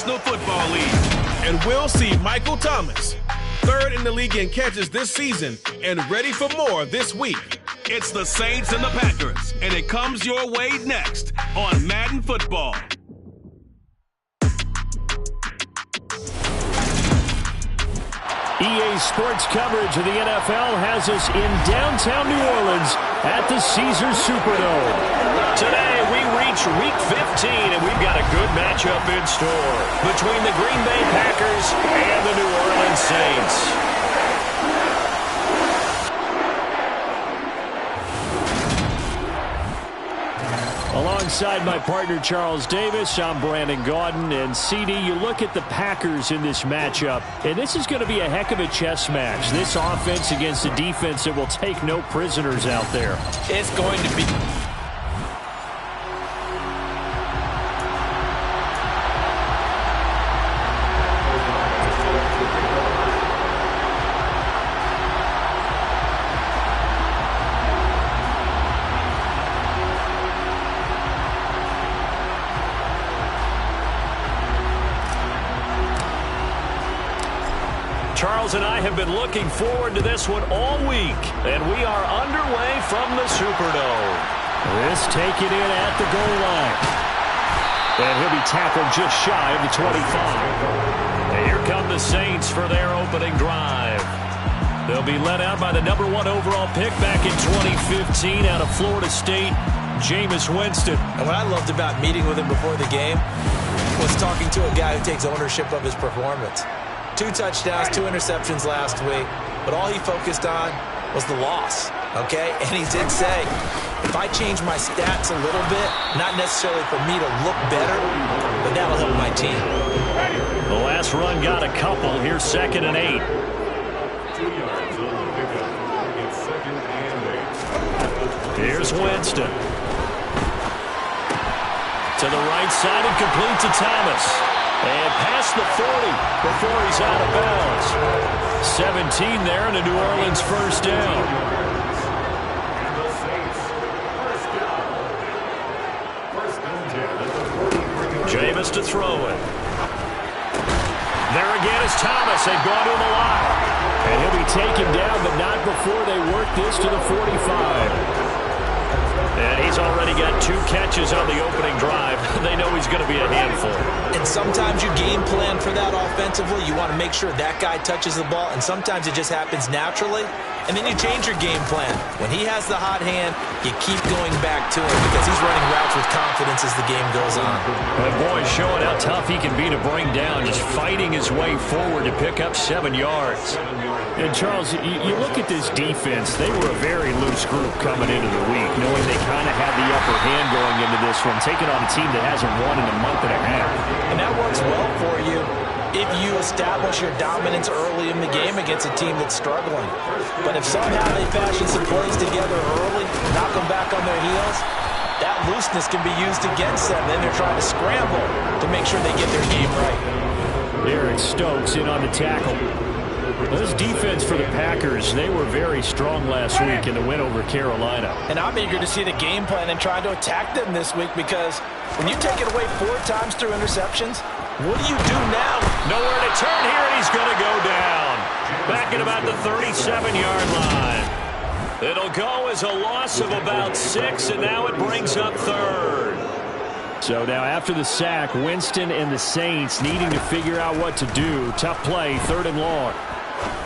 National Football League. And we'll see Michael Thomas, third in the league in catches this season, and ready for more this week. It's the Saints and the Packers, and it comes your way next on Madden Football. EA Sports coverage of the NFL has us in downtown New Orleans at the Caesars Superdome. Today we reach Week 15, and we've got a good matchup in store between the Green Bay Packers and the New Orleans Saints. Alongside my partner Charles Davis, I'm Brandon Gaudin. And CD, you look at the Packers in this matchup, and this is going to be a heck of a chess match. This offense against a defense that will take no prisoners out there. It's going to be... Charles and I have been looking forward to this one all week, and we are underway from the Superdome. This taken in at the goal line. And he'll be tackled just shy of the 25. And here come the Saints for their opening drive. They'll be led out by the #1 overall pick back in 2015 out of Florida State, Jameis Winston. And what I loved about meeting with him before the game was talking to a guy who takes ownership of his performance. 2 touchdowns, 2 interceptions last week, but all he focused on was the loss, okay? And he did say, if I change my stats a little bit, not necessarily for me to look better, but that'll help my team. The last run got a couple. Here's 2nd and 8. 2 yards on the pickup. It's 2nd and 8. Here's Winston. To the right side and complete to Thomas. And past the 40 before he's out of bounds. 17 there and a New Orleans first down. Jameis to throw it. There again is Thomas. They've gone to him a lot. And he'll be taken down, but not before they work this to the 45. And he's already got 2 catches on the opening drive. They know he's going to be a handful. And sometimes you game plan for that offensively. You want to make sure that guy touches the ball, and sometimes it just happens naturally. And then you change your game plan. When he has the hot hand, you keep going back to him because he's running routes with confidence as the game goes on. And boy, showing how tough he can be to bring down, just fighting his way forward to pick up 7 yards. And Charles, you look at this defense, they were a very loose group coming into the week, knowing they kind of had the upper hand going into this one, taking on a team that hasn't won in a month and a half. And that works well for you if you establish your dominance early in the game against a team that's struggling. But if somehow they fashion some plays together early, knock them back on their heels, that looseness can be used against them. Then they're trying to scramble to make sure they get their game right. Eric Stokes in on the tackle. This defense for the Packers, they were very strong last week in the win over Carolina. And I'm eager to see the game plan and try to attack them this week because when you take it away 4 times through interceptions, what do you do now? Nowhere to turn here, and he's going to go down. Back at about the 37-yard line. It'll go as a loss of about 6, and now it brings up 3rd. So now after the sack, Winston and the Saints needing to figure out what to do. Tough play, 3rd and long.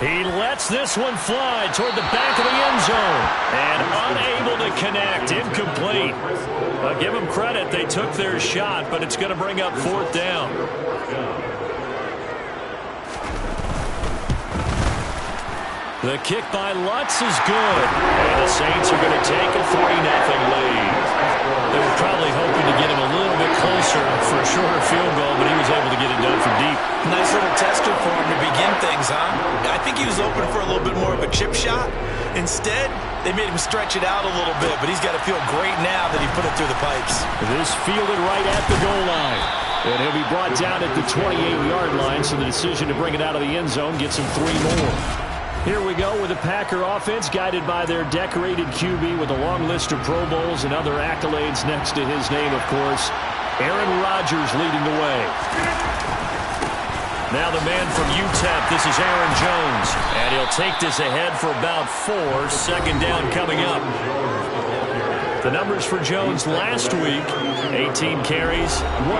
He lets this one fly toward the back of the end zone. And unable to connect, incomplete. I'll give them credit, they took their shot, but it's going to bring up 4th down. The kick by Lutz is good. And the Saints are going to take a 3-0 lead. They were probably hoping to get him a little bit closer for a shorter field goal, but he was able to get it done from deep. Nice little tester for him to begin things, huh? I think he was open for a little bit more of a chip shot. Instead, they made him stretch it out a little bit, but he's got to feel great now that he put it through the pipes. This fielded right at the goal line. And he'll be brought down at the 28-yard line, so the decision to bring it out of the end zone gets him 3 more. Here we go with the Packer offense guided by their decorated QB with a long list of Pro Bowls and other accolades next to his name, of course. Aaron Rodgers leading the way. Now the man from UTEP, this is Aaron Jones. And he'll take this ahead for about 4. Second down coming up. The numbers for Jones last week, 18 carries, 103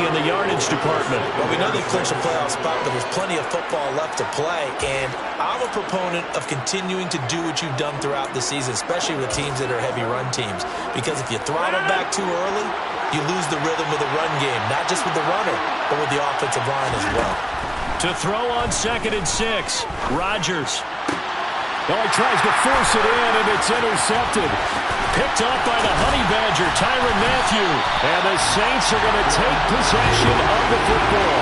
in the yardage department. Well, we know they clinched a playoff spot, but there's plenty of football left to play. And I'm a proponent of continuing to do what you've done throughout the season, especially with teams that are heavy run teams. Because if you throttle back too early, you lose the rhythm of the run game, not just with the runner, but with the offensive line as well. To throw on 2nd and 6, Rodgers. Well, he tries to force it in, and it's intercepted. Picked off by the Honey Badger, Tyrann Mathieu. And the Saints are going to take possession of the football.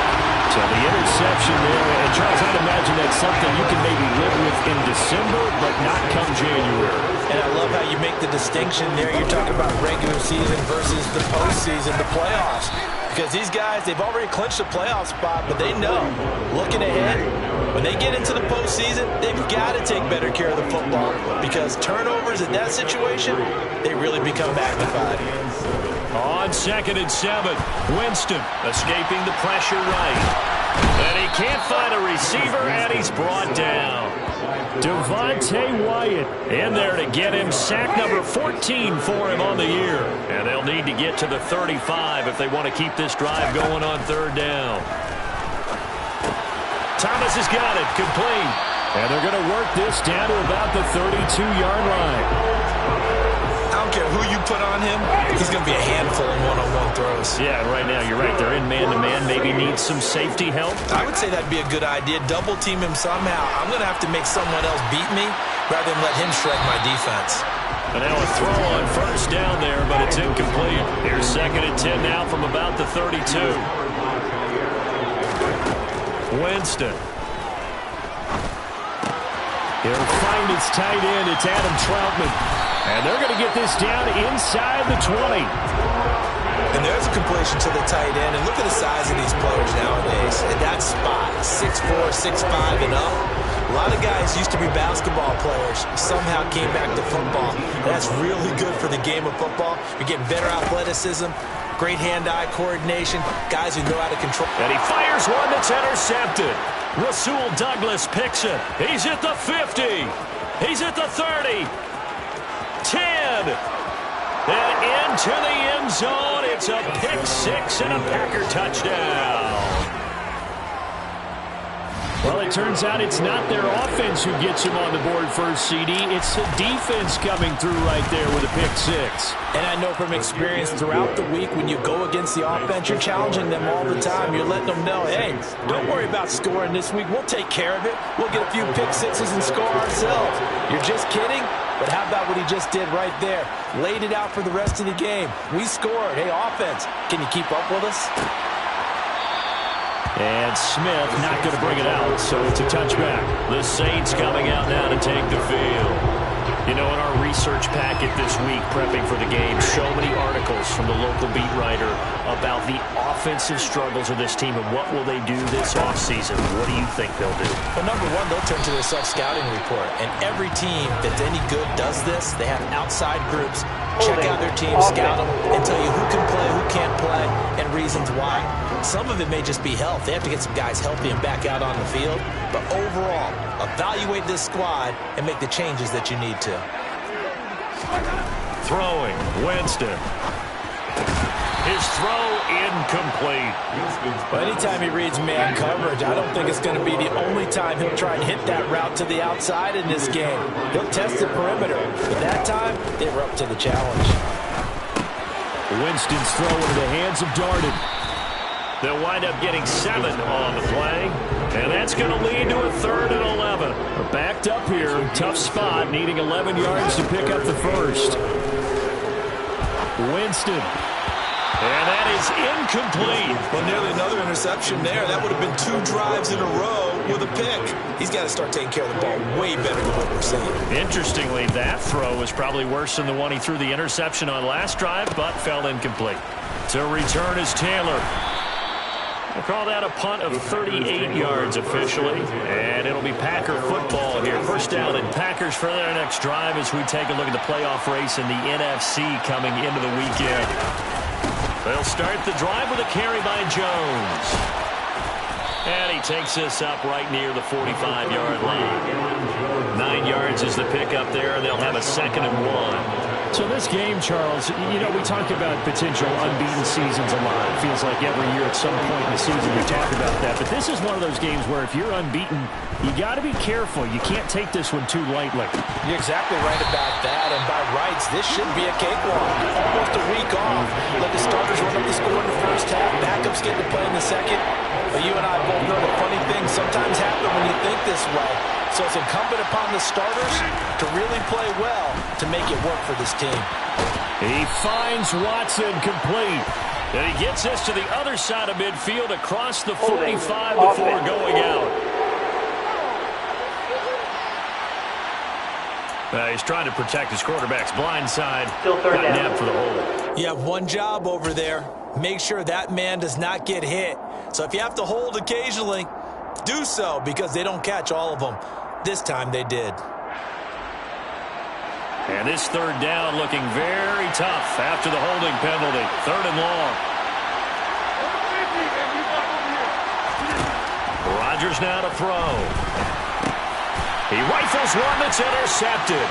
So the interception there, and Charles, I'd imagine that's something you can maybe live with in December, but not come January. And I love how you make the distinction there. You're talking about regular season versus the postseason, the playoffs. Because these guys, they've already clinched a playoff spot, but they know, looking ahead, when they get into the postseason, they've got to take better care of the football because turnovers in that situation, they really become magnified. On 2nd and 7, Winston escaping the pressure right. And he can't find a receiver, and he's brought down. Devontae Wyatt in there to get him sack number 14 for him on the year. And they'll need to get to the 35 if they want to keep this drive going on 3rd down. Thomas has got it, complete. And they're going to work this down to about the 32-yard line. I don't care who you put on him, he's going to be a handful in one-on-one throws. Yeah, right now you're right. They're in man-to-man, maybe needs some safety help. I would say that'd be a good idea. Double team him somehow. I'm going to have to make someone else beat me rather than let him shred my defense. And now a throw on 1st down there, but it's incomplete. Here's 2nd and 10 now from about the 32. Winston. He'll find his tight end. It's Adam Troutman. And they're going to get this down inside the 20. And there's a completion to the tight end. And look at the size of these players nowadays. At that spot, 6'4", 6'5", and up. A lot of guys used to be basketball players, somehow came back to football. And that's really good for the game of football. You're getting better athleticism, great hand-eye coordination, guys who know how to control. And he fires one that's intercepted. Rasul Douglas picks it. He's at the 50. He's at the 30. 10. And into the end zone. It's a pick 6 and a Packer touchdown. Well, it turns out it's not their offense who gets him on the board first, CD. It's the defense coming through right there with a pick 6. And I know from experience throughout the week when you go against the offense, you're challenging them all the time. You're letting them know, hey, don't worry about scoring this week. We'll take care of it. We'll get a few pick 6s and score ourselves. You're just kidding? But how about what he just did right there? Laid it out for the rest of the game. We scored. Hey, offense, can you keep up with us? And Smith not going to bring it out, so it's a touchback. The Saints coming out now to take the field. You know, in our research packet this week, prepping for the game, so many articles from the local beat writer about the offensive struggles of this team and what will they do this offseason. What do you think they'll do? Well, number one, they'll turn to their self-scouting report. And every team that's any good does this. They have outside groups. Check out their team, scout them, and tell you who can play, who can't play, and reasons why. Some of it may just be health. They have to get some guys healthy and back out on the field. But overall, evaluate this squad and make the changes that you need to. Throwing, Winston. His throw incomplete. Well, anytime he reads man coverage, I don't think it's going to be the only time he'll try and hit that route to the outside in this game. He'll test the perimeter. But that time, they were up to the challenge. Winston's throw into the hands of Darden. They'll wind up getting 7 on the play. And that's going to lead to a 3rd and 11. We're backed up here. Tough spot, needing 11 yards to pick up the first. Winston. And that is incomplete. Well, nearly another interception there. That would have been 2 drives in a row with a pick. He's got to start taking care of the ball way better than what we're seeing. Interestingly, that throw was probably worse than the one he threw the interception on last drive, but fell incomplete. To return is Taylor. We'll call that a punt of 38 yards officially, and it'll be Packer football here. First down and Packers for their next drive as we take a look at the playoff race in the NFC coming into the weekend. They'll start the drive with a carry by Jones. And he takes this up right near the 45-yard line. 9 yards is the pickup there, and they'll have a 2nd and 1. So this game, Charles, you know, we talk about potential unbeaten seasons a lot. It feels like every year at some point in the season we talk about that. But this is one of those games where if you're unbeaten, you got to be careful. You can't take this one too lightly. You're exactly right about that. And by rights, this should be a cakewalk. Almost a week off. Let the starters run up the score in the first half. Backups get to play in the second. But you and I both know the funny things sometimes happen when you think this way. So it's incumbent upon the starters to really play well to make it work for this team. He finds Watson complete. And he gets this to the other side of midfield across the 45 before going out. He's trying to protect his quarterback's blind side. Got nabbed for the hold. You have one job over there. Make sure that man does not get hit. So if you have to hold occasionally, do so because they don't catch all of them. This time they did. And this 3rd down looking very tough after the holding penalty. 3rd and long. Rodgers now to throw. He rifles one that's intercepted.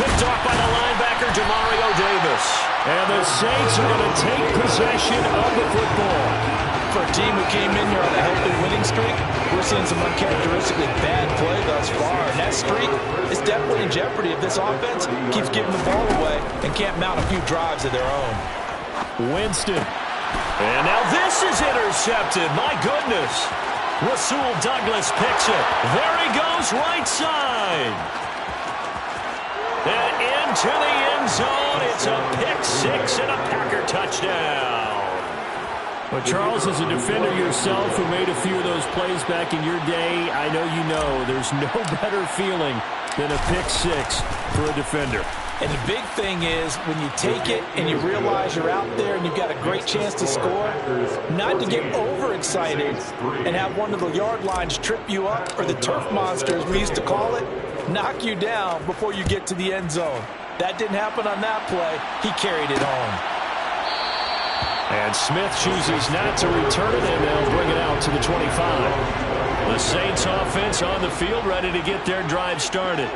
Picked off by the linebacker, Demario Davis. And the Saints are going to take possession of the football. For a team who came in here on a healthy winning streak, we're seeing some uncharacteristically bad play thus far. And that streak is definitely in jeopardy if this offense keeps giving the ball away and can't mount a few drives of their own. Winston. And now this is intercepted. My goodness. Rasul Douglas picks it. There he goes, right side. And into the end zone. It's a pick-6 and a Packer touchdown. But Charles, as a defender yourself who made a few of those plays back in your day, I know you know there's no better feeling than a pick-6 for a defender. And the big thing is when you take it and you realize you're out there and you've got a great chance to score, not to get overexcited and have one of the yard lines trip you up, or the turf monster, as we used to call it, knock you down before you get to the end zone. That didn't happen on that play. He carried it home. And Smith chooses not to return it, and they'll bring it out to the 25. The Saints offense on the field, ready to get their drive started.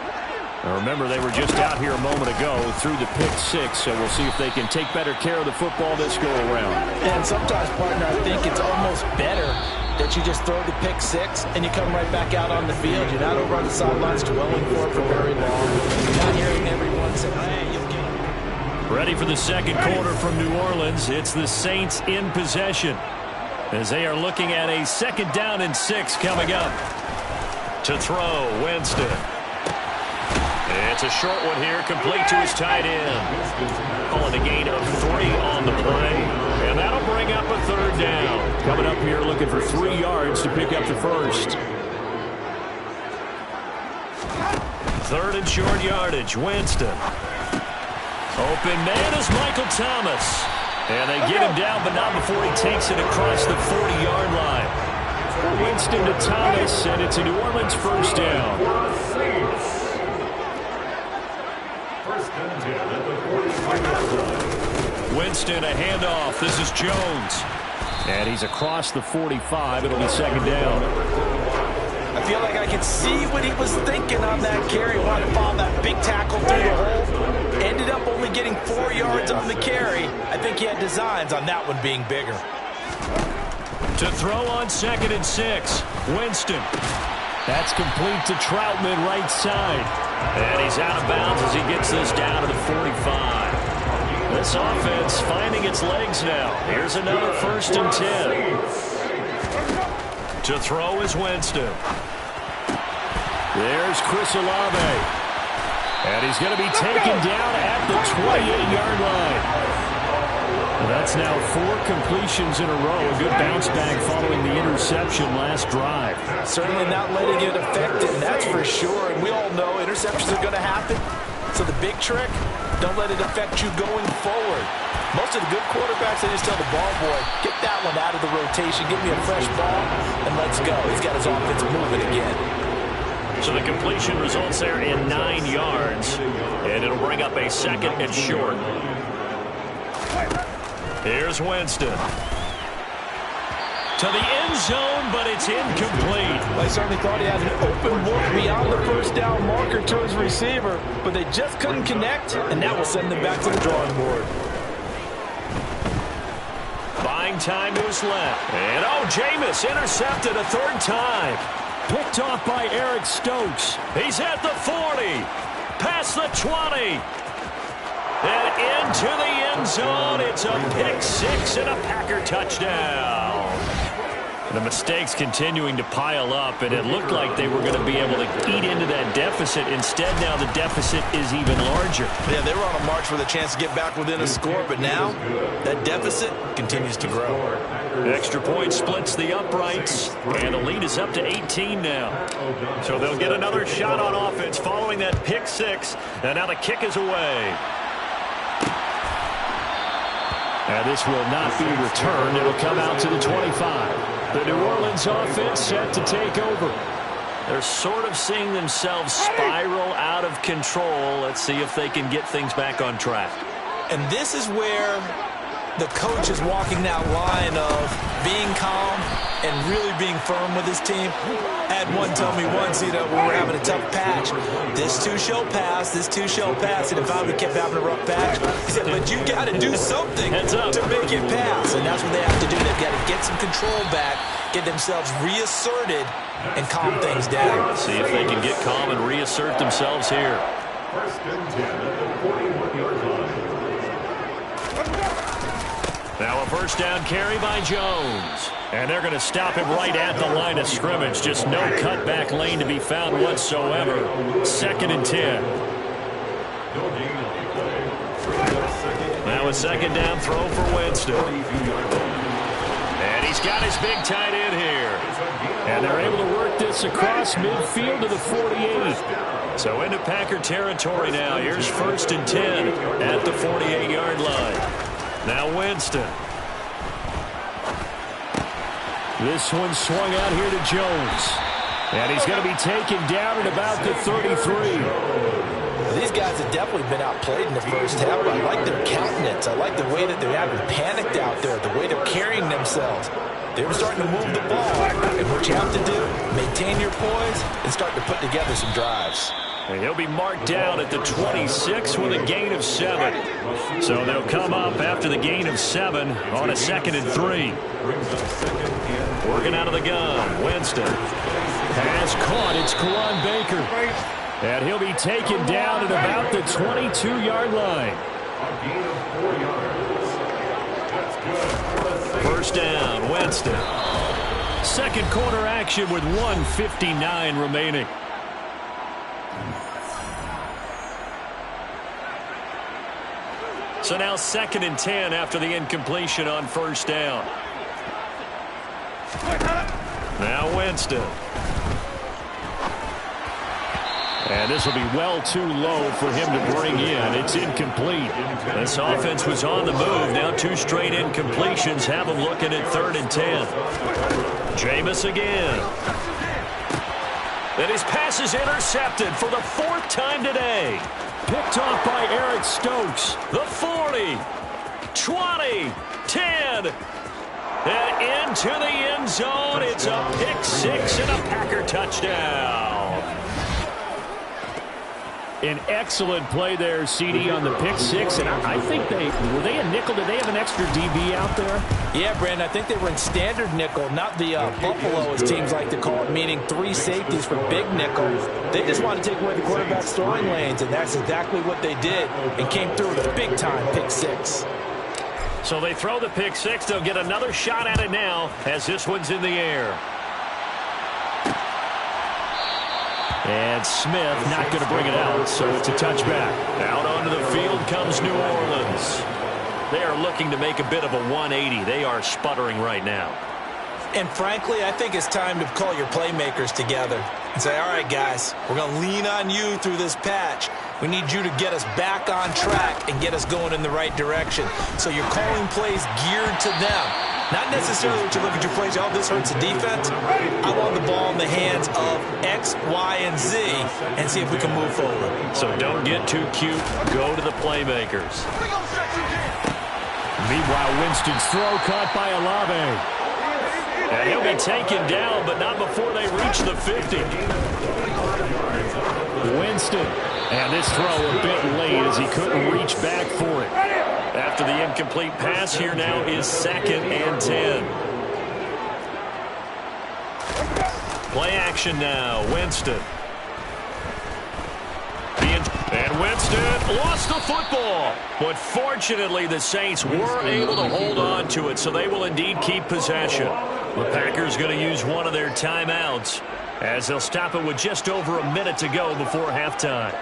Now remember, they were just out here a moment ago through the pick-6, so we'll see if they can take better care of the football this go-around. And sometimes, partner, I think it's almost better that you just throw the pick-6 and you come right back out on the field. You're not over on the sidelines dwelling for it for very long. You're not hearing everyone say, hey, you'll get it. Ready for the second quarter from New Orleans. It's the Saints in possession as they are looking at a 2nd down and 6 coming up. To throw, Winston. It's a short one here, complete to his tight end. Calling a gain of 3 on the play. And that'll bring up a 3rd down. Coming up here looking for 3 yards to pick up the first. 3rd and short yardage, Winston. Open man is Michael Thomas. And they get him down, but not before he takes it across the 40-yard line. Winston to Thomas, and it's a New Orleans 1st down. Winston, a handoff. This is Jones. And he's across the 45. It'll be 2nd down. I feel like I could see what he was thinking on that carry. Wanted to follow that big tackle through the hole. Ended up only getting 4 yards on the carry. I think he had designs on that one being bigger. To throw on 2nd and 6. Winston. That's complete to Troutman, right side. And he's out of bounds as he gets this down to the 45. This offense finding its legs now. Here's another 1st and 10. To throw is Winston. There's Chris Olave. And he's going to be taken down at the 28-yard line. That's now 4 completions in a row. A good bounce back following the interception last drive. Certainly not letting it affect it, that's for sure. And we all know interceptions are going to happen. So the big trick, don't let it affect you going forward. Most of the good quarterbacks, they just tell the ball boy, get that one out of the rotation, give me a fresh ball, and let's go. He's got his offense moving again. So the completion results there in 9 yards, and it'll bring up a 2nd and short. Here's Winston. To to the end zone, but it's incomplete. I certainly thought he had an open look beyond the first down marker to his receiver, but they just couldn't connect, and that will send them back to the drawing board. Buying time to his left. And, Jameis intercepted a third time. Picked off by Eric Stokes. He's at the 40. Past the 20. And into the end zone. It's a pick six and a Packer touchdown. The mistakes continuing to pile up, and it looked like they were going to be able to eat into that deficit. Instead, now the deficit is even larger. Yeah, they were on a march with a chance to get back within a score, but now that deficit continues to grow. Extra point splits the uprights, and the lead is up to 18 now. So they'll get another shot on offense following that pick six, and now the kick is away. And this will not be returned. It'll come out to the 25. The New Orleans offense set to take over. They're sort of seeing themselves spiral out of control. Let's see if they can get things back on track. And this is where the coach is walking that line of being calm and really being firm with his team. I had one tell me once, we were having a tough patch. This too shall pass, this too shall pass. And if I kept having a rough patch, he said, but you got to do something to make it pass. And that's what they have to do. They've got to get some control back, get themselves reasserted, and calm things down. See if they can get calm and reassert themselves here. First and 10 at the 41-yard line. Now a first down carry by Jones. And they're going to stop him right at the line of scrimmage. Just no cutback lane to be found whatsoever. 2nd and 10. Now a second down throw for Winston. And he's got his big tight end here. And they're able to work this across midfield to the 48. So into Packer territory now. Here's 1st and 10 at the 48-yard line. Now Winston. This one swung out here to Jones. And he's going to be taken down at about the 33. These guys have definitely been outplayed in the first half. I like their countenance. I like the way that they're having panicked out there, the way they're carrying themselves. They were starting to move the ball. And what you have to do, maintain your poise and start to put together some drives. And he'll be marked down at the 26 with a gain of 7. So they'll come up after the gain of 7 on a 2nd and 3. Working out of the gun, Winston. Pass caught. It's Karan Baker. And he'll be taken down at about the 22-yard line. First down, Winston. Second quarter action with 1:59 remaining. So now 2nd and 10 after the incompletion on first down. Now Winston. And this will be well too low for him to bring in. It's incomplete. This offense was on the move. Now 2 straight incompletions have them looking at 3rd and 10. Jameis again. And his pass is intercepted for the 4th time today. Picked off by Eric Stokes. The 40, 20, 10, and into the end zone. It's a pick six and a Packer touchdown. An excellent play there, CD, on the pick six. And I think were they a nickel? Did they have an extra DB out there? Yeah, Brandon, I think they were in standard nickel, not the Buffalo, as teams like to call it, meaning 3 safeties for big nickel. They just wanted to take away the quarterback's throwing lanes, and that's exactly what they did and came through with a big-time pick six. So they throw the pick six. They'll get another shot at it now as this one's in the air. And Smith not going to bring it out, so it's a touchback. Out onto the field comes New Orleans. They are looking to make a bit of a 180. They are sputtering right now. And frankly, I think it's time to call your playmakers together and say, all right, guys, we're going to lean on you through this patch. We need you to get us back on track and get us going in the right direction. So you're calling plays geared to them. Not necessarily what you look at your plays, oh, this hurts the defense. I want the ball in the hands of X, Y, and Z and see if we can move forward. So don't get too cute. Go to the playmakers. Meanwhile, Winston's throw caught by Olave. And he'll be taken down, but not before they reach the 50. Winston. And this throw a bit late as he couldn't reach back for it. After the incomplete pass, here now is 2nd and 10. Play action now. Winston. And Winston lost the football. But fortunately, the Saints were able to hold on to it, so they will indeed keep possession. The Packers going to use one of their timeouts as they'll stop it with just over a minute to go before halftime.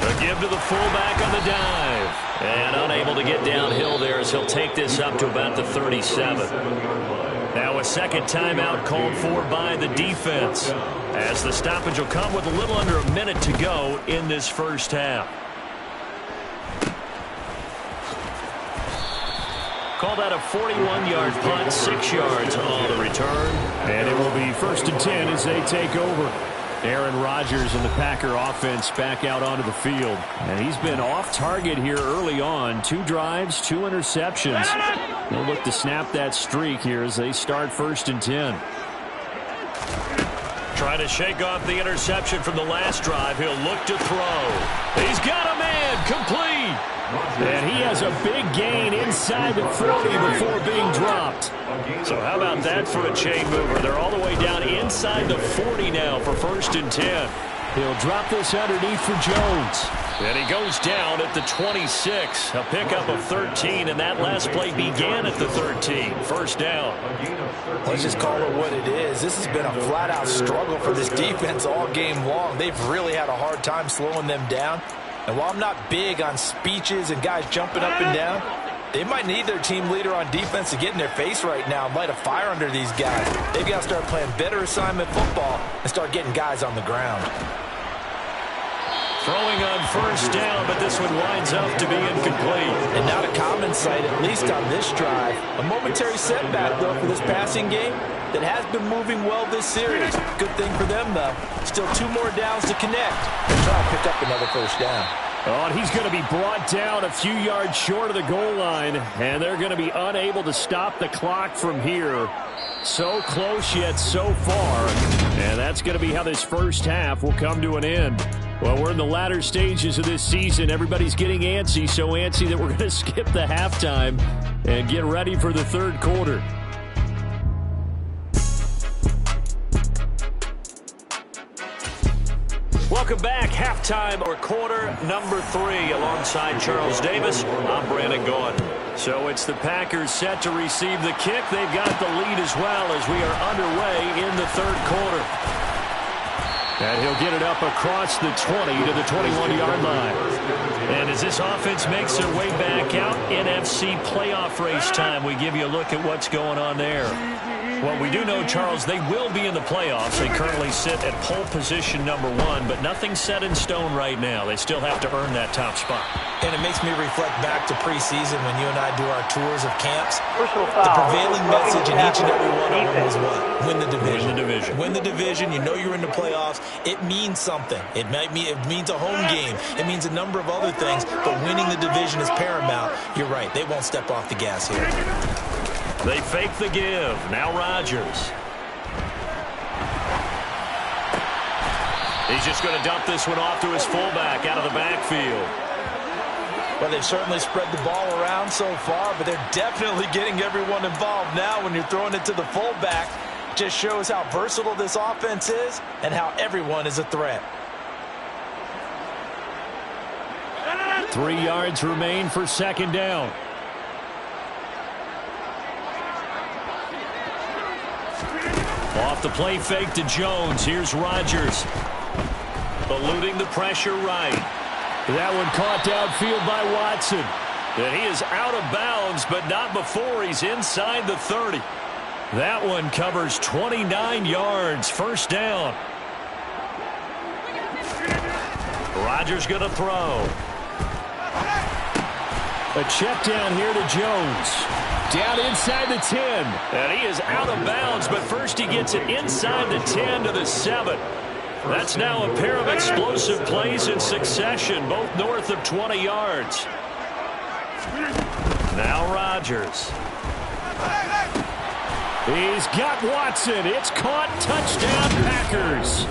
A give to the fullback on the dive. And unable to get downhill there as he'll take this up to about the 37. Now a second timeout called for by the defense, as the stoppage will come with a little under a minute to go in this first half. Call that a 41-yard punt, 6 yards on the return. And it will be 1st and 10 as they take over. Aaron Rodgers and the Packer offense back out onto the field. And he's been off target here early on. 2 drives, 2 interceptions. They'll look to snap that streak here as they start 1st and 10. Trying to shake off the interception from the last drive. He'll look to throw. He's got a man. Complete. And he has a big gain inside the 40 before being dropped. So how about that for a chain mover? They're all the way down inside the 40 now for 1st and 10. He'll drop this underneath for Jones. And he goes down at the 26. A pickup of 13, and that last play began at the 13. 1st down. Let's just call it what it is. This has been a flat-out struggle for this defense all game long. They've really had a hard time slowing them down. And while I'm not big on speeches and guys jumping up and down, they might need their team leader on defense to get in their face right now and light a fire under these guys. They've got to start playing better assignment football and start getting guys on the ground. Throwing on 1st down, but this one winds up to be incomplete. And not a common sight, at least on this drive. A momentary setback, though, for this passing game that has been moving well this series. Good thing for them, though. Still 2 more downs to connect and try to pick up another 1st down. Oh, and he's going to be brought down a few yards short of the goal line, and they're going to be unable to stop the clock from here. So close yet so far, and that's going to be how this first half will come to an end. Well, we're in the latter stages of this season. Everybody's getting antsy, so antsy that we're going to skip the halftime and get ready for the 3rd quarter. Welcome back. Halftime or quarter number 3 alongside Charles Davis. I'm Brandon Gaudin. So it's the Packers set to receive the kick. They've got the lead as well as we are underway in the 3rd quarter. And he'll get it up across the 20 to the 21-yard line. And as this offense makes their way back out, NFC playoff race time, we give you a look at what's going on there. Well, we do know, Charles, they will be in the playoffs. They currently sit at pole position number 1, but nothing's set in stone right now. They still have to earn that top spot. And it makes me reflect back to preseason when you and I do our tours of camps. The prevailing message in each and every one of them was what? Win the division. Win the division. Win the division. You know you're in the playoffs. It means something. It means a home game. It means a number of other things, but winning the division is paramount. You're right. They won't step off the gas here. They fake the give. Now Rodgers. He's just going to dump this one off to his fullback out of the backfield. Well, they've certainly spread the ball around so far, but they're definitely getting everyone involved now when you're throwing it to the fullback. Just shows how versatile this offense is and how everyone is a threat. 3 yards remain for 2nd down. Off the play fake to Jones. Here's Rodgers. Eluding the pressure right. That one caught downfield by Watson. And he is out of bounds, but not before he's inside the 30. That one covers 29 yards. 1st down. Rodgers going to throw. A check down here to Jones. Down inside the 10. And he is out of bounds, but first he gets it inside the 10 to the 7. That's now a pair of explosive plays in succession, both north of 20 yards. Now Rodgers. He's got Watson. It's caught. Touchdown, Packers.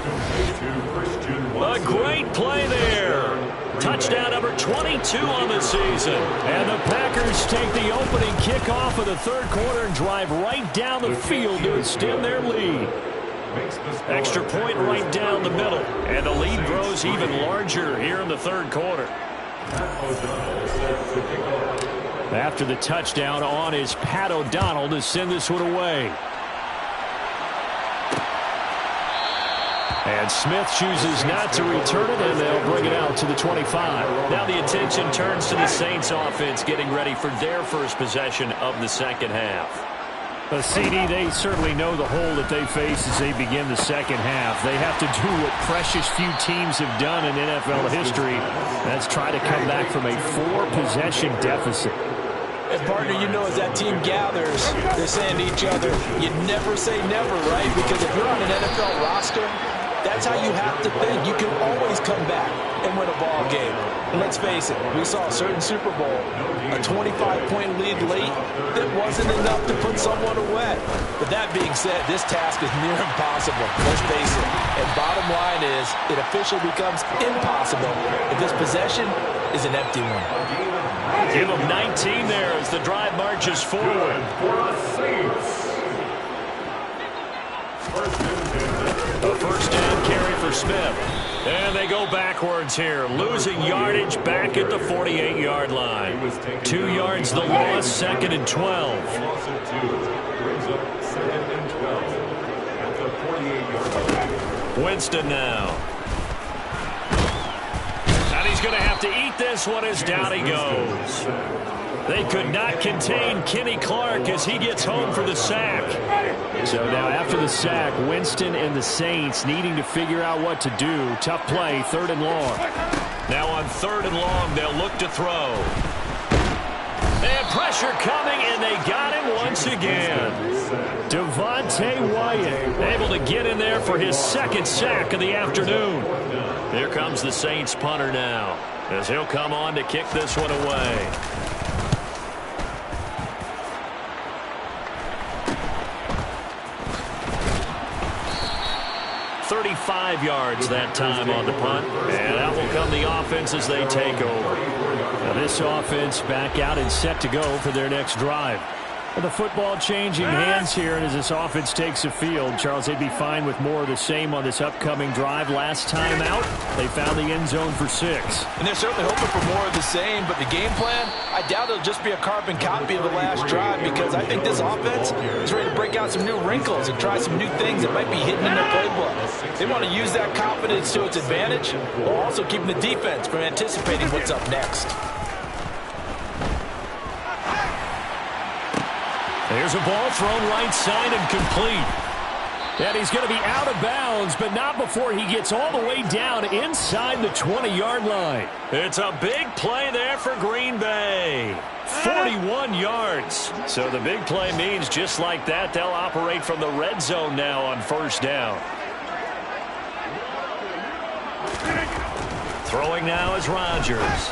A great play there. Touchdown number 22 on the season. And the Packers take the opening kickoff of the third quarter and drive right down the field to extend their lead. Extra point right down the middle. And the lead grows even larger here in the third quarter. After the touchdown on is Pat O'Donnell to send this one away. And Smith chooses not to return it, and they'll bring it out to the 25. Now the attention turns to the Saints offense getting ready for their first possession of the second half. CD, they certainly know the hole that they face as they begin the second half. They have to do what precious few teams have done in NFL history. That's try to come back from a 4-possession deficit. And partner, you know, as that team gathers, they're saying to each other, you never say never, right? Because if you're on an NFL roster, that's how you have to think. You can always come back and win a ball game. And let's face it, we saw a certain Super Bowl, a 25-point lead late that wasn't enough to put someone away. But that being said, this task is near impossible. Let's face it. And bottom line is, it officially becomes impossible if this possession is an empty one. Give him 19 there as the drive marches forward. A first down carry for Smith. And they go backwards here, losing yardage back at the 48-yard line. 2 yards the loss, 2nd and 12. Winston now. And he's going to have to eat this one as down he goes. They could not contain Kenny Clark as he gets home for the sack. So now after the sack, Winston and the Saints needing to figure out what to do. Tough play, 3rd and long. Now on 3rd and long, they'll look to throw. And pressure coming, and they got him once again. Devontae Wyatt able to get in there for his 2nd sack of the afternoon. Here comes the Saints punter now, as he'll come on to kick this one away. 35 yards that time on the punt. And out will come the offense as they take over. Now this offense back out and set to go for their next drive. Well, the football changing hands here, and as this offense takes the field, Charles, they'd be fine with more of the same on this upcoming drive. Last time out, they found the end zone for 6. And they're certainly hoping for more of the same, but the game plan, I doubt it'll just be a carbon copy of the last drive, because I think this offense is ready to break out some new wrinkles and try some new things that might be hidden in their playbook. They want to use that confidence to its advantage, while also keeping the defense from anticipating what's up next. There's a ball thrown right side and complete. And he's going to be out of bounds, but not before he gets all the way down inside the 20-yard line. It's a big play there for Green Bay. 41 yards. So the big play means just like that, they'll operate from the red zone now on 1st down. Throwing now is Rodgers.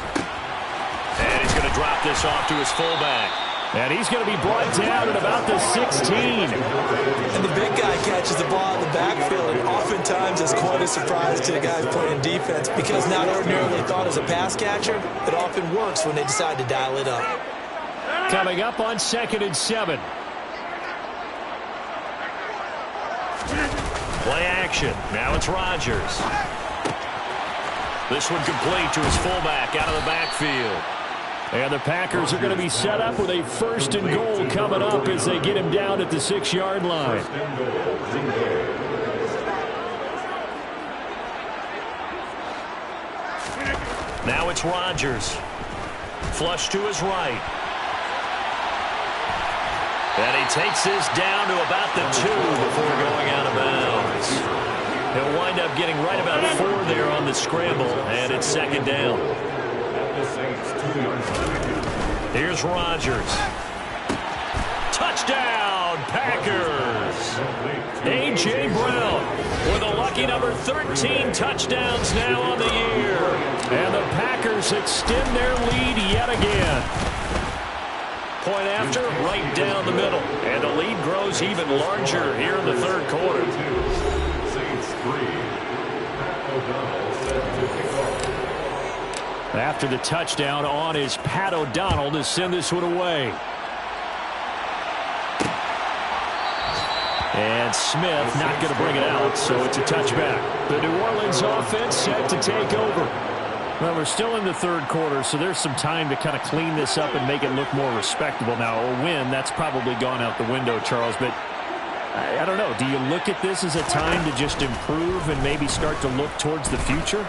And he's going to drop this off to his fullback. And he's going to be brought down at about the 16. And the big guy catches the ball in the backfield, and oftentimes it's quite a surprise to the guys playing defense, because not ordinarily thought as a pass catcher, it often works when they decide to dial it up. Coming up on 2nd and 7. Play action. Now it's Rodgers. This one complete to his fullback out of the backfield. And the Packers are going to be set up with a 1st and goal coming up as they get him down at the 6-yard line. Now it's Rodgers. Flush to his right. And he takes this down to about the 2 before going out of bounds. He'll wind up getting right about 4 there on the scramble, and it's 2nd down. Here's Rodgers. Touchdown, Packers. A.J. Brown with a lucky number 13 touchdowns now on the year. And the Packers extend their lead yet again. point after, right down the middle. And the lead grows even larger here in the third quarter. Saints 3. Pat O'Donnell set to kick off. After the touchdown on is Pat O'Donnell to send this one away. And Smith not going to bring it out, so it's a touchback. The New Orleans offense set to take over. Well, we're still in the third quarter, so there's some time to kind of clean this up and make it look more respectable. Now, a win, that's probably gone out the window, Charles, but I don't know. Do you look at this as a time to just improve and maybe start to look towards the future?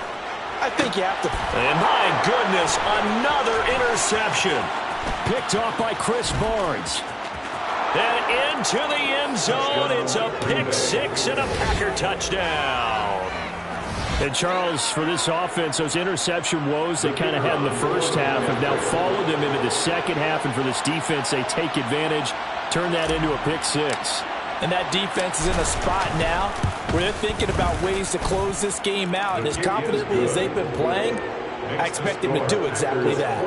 I think you have to. And my goodness, another interception. Picked off by Chris Barnes. And into the end zone, it's a pick six and a Packer touchdown. And Charles, for this offense, those interception woes they kind of had in the first half have now followed them into the second half. And for this defense, they take advantage, turn that into a pick six. And that defense is in a spot now where they're thinking about ways to close this game out. And as confidently as they've been playing, I expect them to do exactly that.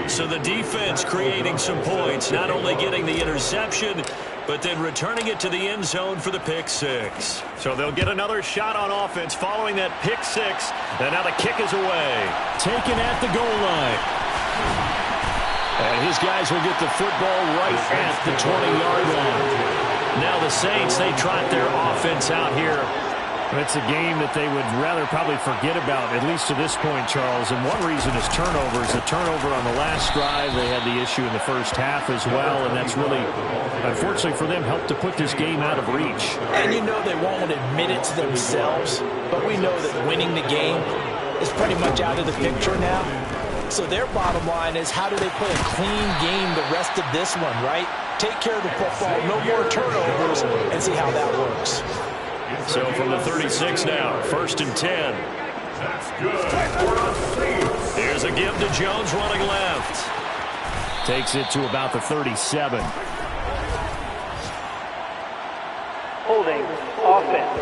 So the defense creating some points, not only getting the interception, but then returning it to the end zone for the pick six. So they'll get another shot on offense following that pick six. And now the kick is away. Taken at the goal line. And his guys will get the football right at the 20-yard line. Now the Saints, they trot their offense out here. It's a game that they would rather probably forget about, at least to this point, Charles. And one reason is turnovers. The turnover on the last drive, they had the issue in the first half as well. And that's really, unfortunately for them, helped to put this game out of reach. And you know they won't admit it to themselves, but we know that winning the game is pretty much out of the picture now. So their bottom line is, how do they play a clean game the rest of this one, right? Take care of the football, no more turnovers, and see how that works. So from the 36 now, 1st and 10. That's good. Here's a give to Jones running left. Takes it to about the 37. Holding offense.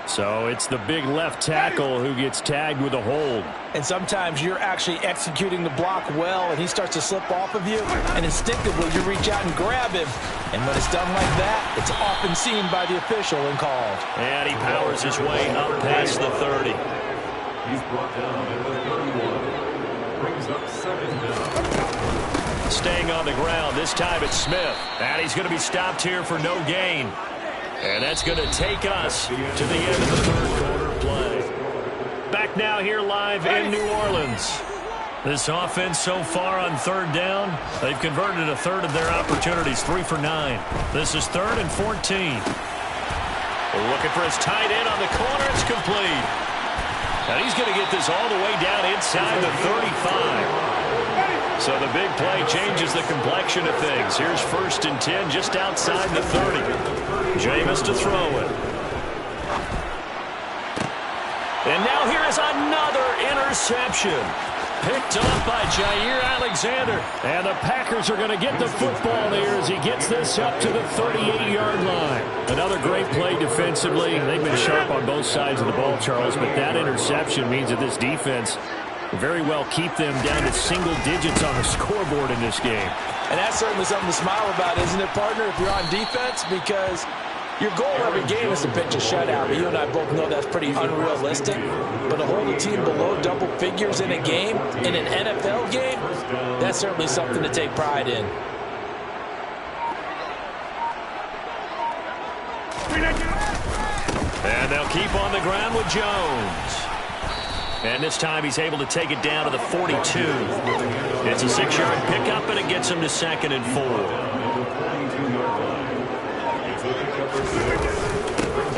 So it's the big left tackle who gets tagged with a hold. And sometimes you're actually executing the block well, and he starts to slip off of you, and instinctively you reach out and grab him. And when it's done like that, it's often seen by the official and called. And he powers his way up past the 30. He's brought down at the 31. Brings up 2nd down. Staying on the ground, this time it's Smith. And he's going to be stopped here for no gain. And that's going to take us to the end of the third quarter play. Back now here live in New Orleans. This offense so far on 3rd down, they've converted a third of their opportunities, 3 for 9. This is 3rd and 14. Looking for his tight end on the corner. It's complete. And he's going to get this all the way down inside the 35. So the big play changes the complexion of things. Here's 1st and 10 just outside the 30. Jameis to throw it. And now here is another interception. Picked off by Jair Alexander. And the Packers are going to get the football there as he gets this up to the 38-yard line. Another great play defensively. They've been sharp on both sides of the ball, Charles, but that interception means that this defense very well keep them down to single digits on the scoreboard in this game. And that's certainly something to smile about, isn't it, partner, if you're on defense? Because your goal every game is to pitch a shutout. But you and I both know that's pretty unrealistic. But to hold a team below double figures in a game, in an NFL game, that's certainly something to take pride in. And they'll keep on the ground with Jones. And this time he's able to take it down to the 42. It's a 6-yard pickup, and it gets him to 2nd and 4.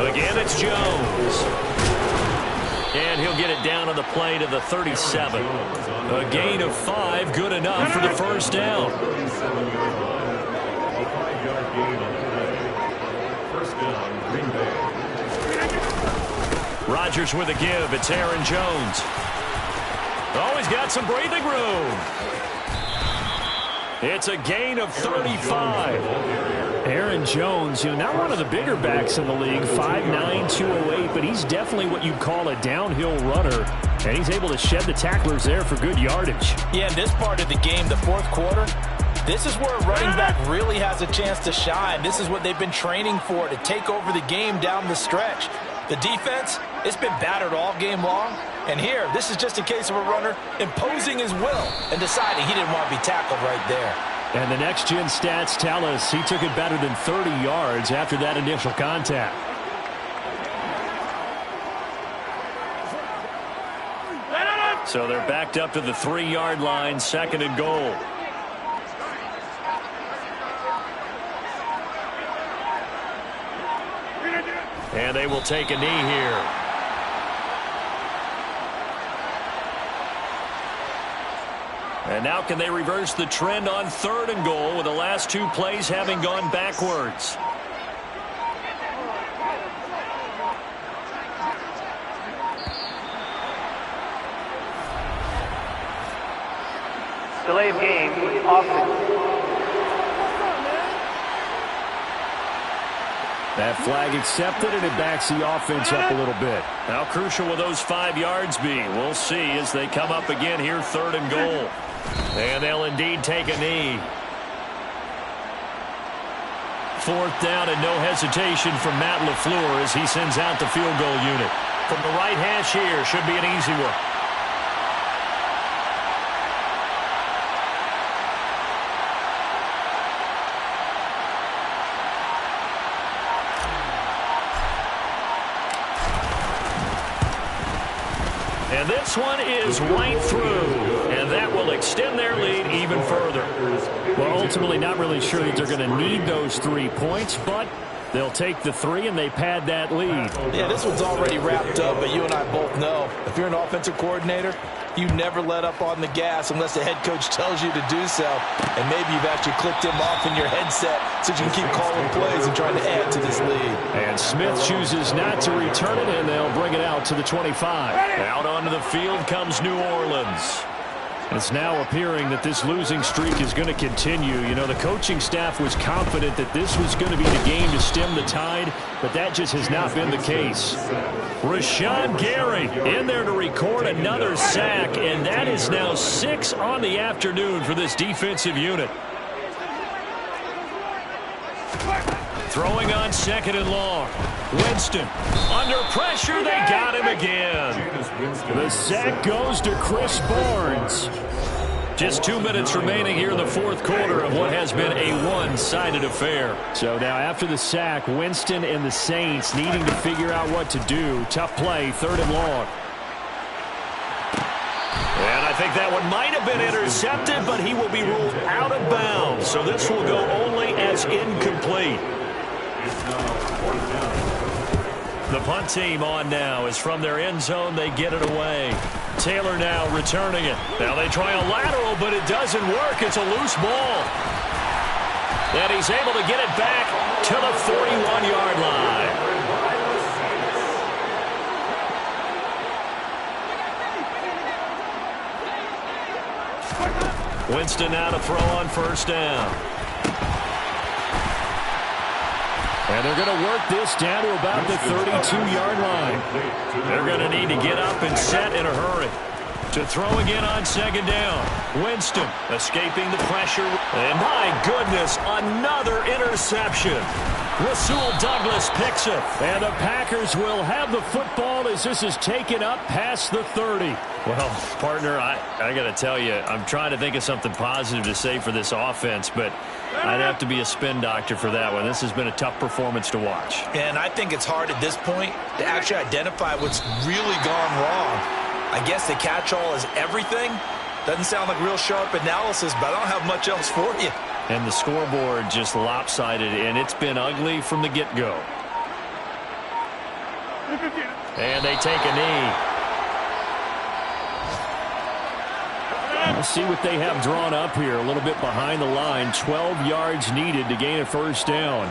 Again, it's Jones. And he'll get it down on the play to the 37. A gain of 5, good enough for the 1st down. Rodgers with a give. It's Aaron Jones. Oh, he's got some breathing room. It's a gain of 35. Aaron Jones, not one of the bigger backs in the league, 5'9", 208, but he's definitely what you'd call a downhill runner, and he's able to shed the tacklers there for good yardage. Yeah, in this part of the game, the fourth quarter, this is where a running back really has a chance to shine. This is what they've been training for, to take over the game down the stretch. The defense, it's been battered all game long, and here, this is just a case of a runner imposing his will and deciding he didn't want to be tackled right there. And the next-gen stats tell us he took it better than 30 yards after that initial contact. So they're backed up to the 3-yard line, 2nd and goal. And they will take a knee here. And now can they reverse the trend on 3rd and goal with the last 2 plays having gone backwards? Delay of game, offense. That flag accepted, and it backs the offense up a little bit. How crucial will those 5 yards be? We'll see as they come up again here, 3rd and goal. And they'll indeed take a knee. 4th down and no hesitation from Matt LaFleur as he sends out the field goal unit. From the right hash here, should be an easy one. And this one is right through, and that will extend their lead even further. Well, ultimately not really sure that they're going to need those 3 points, but they'll take the 3 and they pad that lead. Yeah, this one's already wrapped up, but you and I both know if you're an offensive coordinator, you never let up on the gas unless the head coach tells you to do so. And maybe you've actually clicked him off in your headset so you can keep calling plays and trying to add to this lead. And Smith chooses not to return it, and they'll bring it out to the 25. Out onto the field comes New Orleans. It's now appearing that this losing streak is going to continue. The coaching staff was confident that this was going to be the game to stem the tide, but that just has not been the case. Rashawn Gary in there to record another sack, and that is now 6 on the afternoon for this defensive unit. Throwing on 2nd and long. Winston under pressure. They got him again. The sack goes to Chris Barnes. Just 2 minutes remaining here in the 4th quarter of what has been a one-sided affair. So now after the sack, Winston and the Saints needing to figure out what to do. Tough play, 3rd and long. And I think that one might have been intercepted, but he will be ruled out of bounds. So this will go only as incomplete. The punt team on now is from their end zone. They get it away. Taylor now returning it. Now they try a lateral, but it doesn't work. It's a loose ball. And he's able to get it back to the 41-yard line. Winston now to throw on 1st down. And they're going to work this down to about the 32-yard line. They're going to need to get up and set in a hurry. To throw again on 2nd down. Winston escaping the pressure. And my goodness, another interception. Rasul Douglas picks it. And the Packers will have the football as this is taken up past the 30. Well, partner, I got to tell you, I'm trying to think of something positive to say for this offense, but I'd have to be a spin doctor for that one. This has been a tough performance to watch. And I think it's hard at this point to actually identify what's really gone wrong. I guess the catch-all is everything. Doesn't sound like real sharp analysis, but I don't have much else for you. And the scoreboard just lopsided, and it's been ugly from the get-go. And they take a knee. Let's see what they have drawn up here. A little bit behind the line. 12 yards needed to gain a 1st down.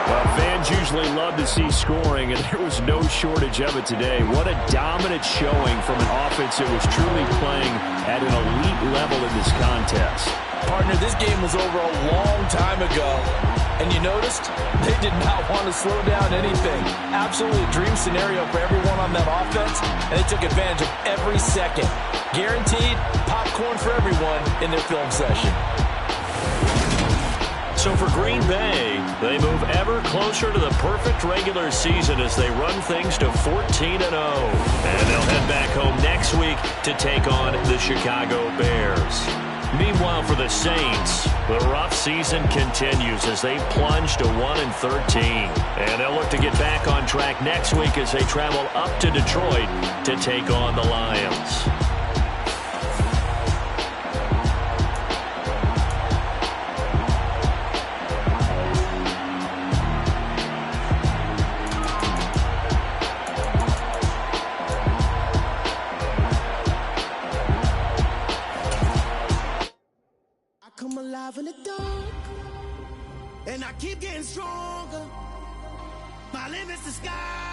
Well, Van Fans usually love to see scoring, and there was no shortage of it today. What a dominant showing from an offense that was truly playing at an elite level in this contest. Partner, this game was over a long time ago, and you noticed they did not want to slow down anything. Absolutely a dream scenario for everyone on that offense, and they took advantage of every second. Guaranteed popcorn for everyone in their film session. So for Green Bay, they move ever closer to the perfect regular season as they run things to 14-0. And they'll head back home next week to take on the Chicago Bears. Meanwhile, for the Saints, the rough season continues as they plunge to 1-13. And they'll look to get back on track next week as they travel up to Detroit to take on the Lions. Come alive in the dark, and I keep getting stronger. My limit's the sky.